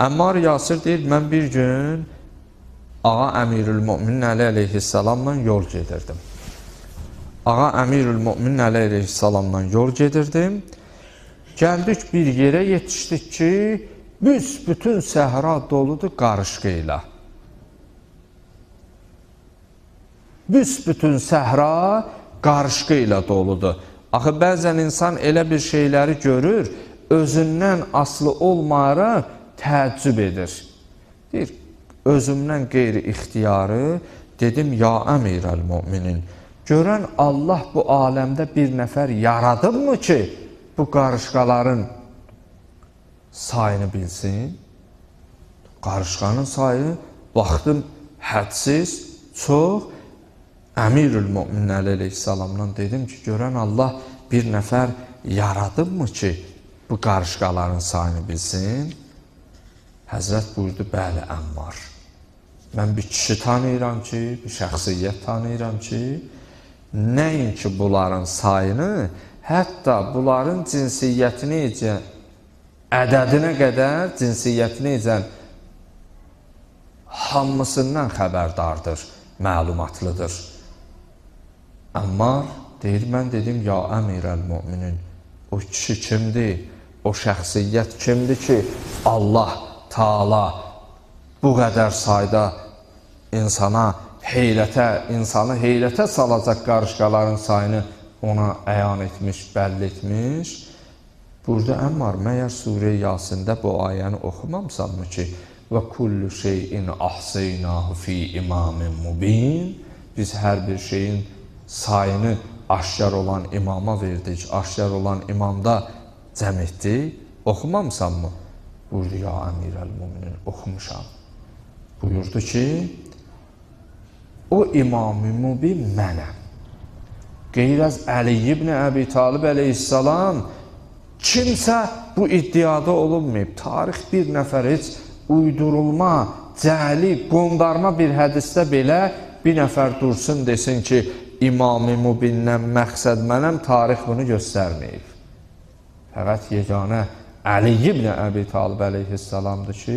Əmmar Yasir deyir, mən bir gün Ağa Əmirülmüminin Əli əleyhissalamla yol gedirdim. Ağa Əmirülmüminin Əli əleyhissalamla yol gedirdim. Gəldik bir yerə yetişdik ki, büsbütün səhra doludur qarışqa ilə. Büsbütün səhra qarışqa ilə doludur. Axı, bəzən insan elə bir şeyləri görür, özündən asılı olmayaraq təəccüb edir. Deyir, özümdən qeyri-ixtiyarı dedim, ya Əmirəl-Müminin, görən Allah bu aləmdə bir nəfər yaradırmı ki, bu qarışqaların sayını bilsin? Qarışqanın sayı, baxdım, hədsiz, çox. Əmirül-Müminin Əli əleyhissalamdan dedim ki, görən Allah bir nəfər yaradırmı ki, bu qarışqaların sayını bilsin? Həzrət buyurdu, bəli, Əmmar. Mən bir kişi tanıyıram ki, bir şəxsiyyət tanıyıram ki, nəinki bunların sayını, hətta bunların cinsiyyətini necə, ədədinə qədər cinsiyyətini necə hamısından xəbərdardır, məlumatlıdır. Əmmar deyir, mən dedim, ya Əmirəl-Müminin, o kişi kimdir, o şəxsiyyət kimdir ki, Allah Taala bu qədər sayda insanı heyrətə salacaq qarışqaların sayını ona əyan etmiş, bəlli etmiş. Burada Əmmar, məyər Surə-i Yasində bu ayəni oxumamsanmı ki, və kullu şeyin ahseynahu fi imamin mubin, biz hər bir şeyin sayını aşkar olan imama verdik, aşkar olan imamda cəm etdik, oxumamsanmı? Buyurdu, ya Əmirəl-Müminin, oxumuşam. Buyurdu ki, o İmam-ı Mubin mənəm. Qeyraz Əli ibn Əbi Talib əleyhissalam kimsə bu iddiada olunmayıb. Tarix bir nəfər heç uydurulma, cəhli, qondarma bir hədisdə belə bir nəfər dursun desin ki, İmam-ı Mubindən məqsəd mənəm, tarix bunu göstərməyib. Fəqət yeganə Əli ibn Əbi Talib əleyhissalamdır ki,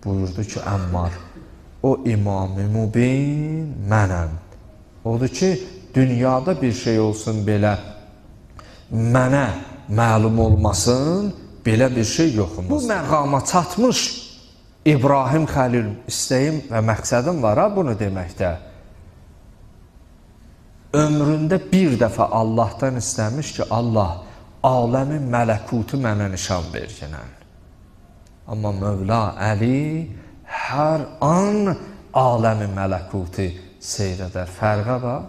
buyurdu ki, Əmmar, o İmam-ı Mubin mənəm. Odur ki, dünyada bir şey olsun belə, mənə məlum olmasın, belə bir şey yoxumuz. Bu məqama çatmış İbrahim Xəlil istəyim və məqsədim var ha, bunu deməkdə. Ömründə bir dəfə Allahdan istəmiş ki, Allah, aləmin mələkutu mənə nişan verginən. Amma Mövla Əli hər an aləmin mələkutu seyr edər. Fərqə bax.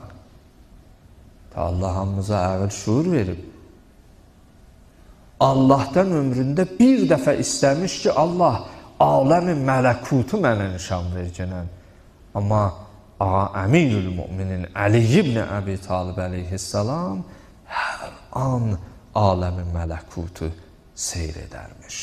Allah hamımıza əqil şuur verib. Allahdan ömründə bir dəfə istəmiş ki, Allah, aləmin mələkutu mənə nişan verginən. Amma Ağa Əmirül-Müminin Əli ibn Əbi Talib əleyhissalam hər an aləmin mələkutu seyr edərmiş.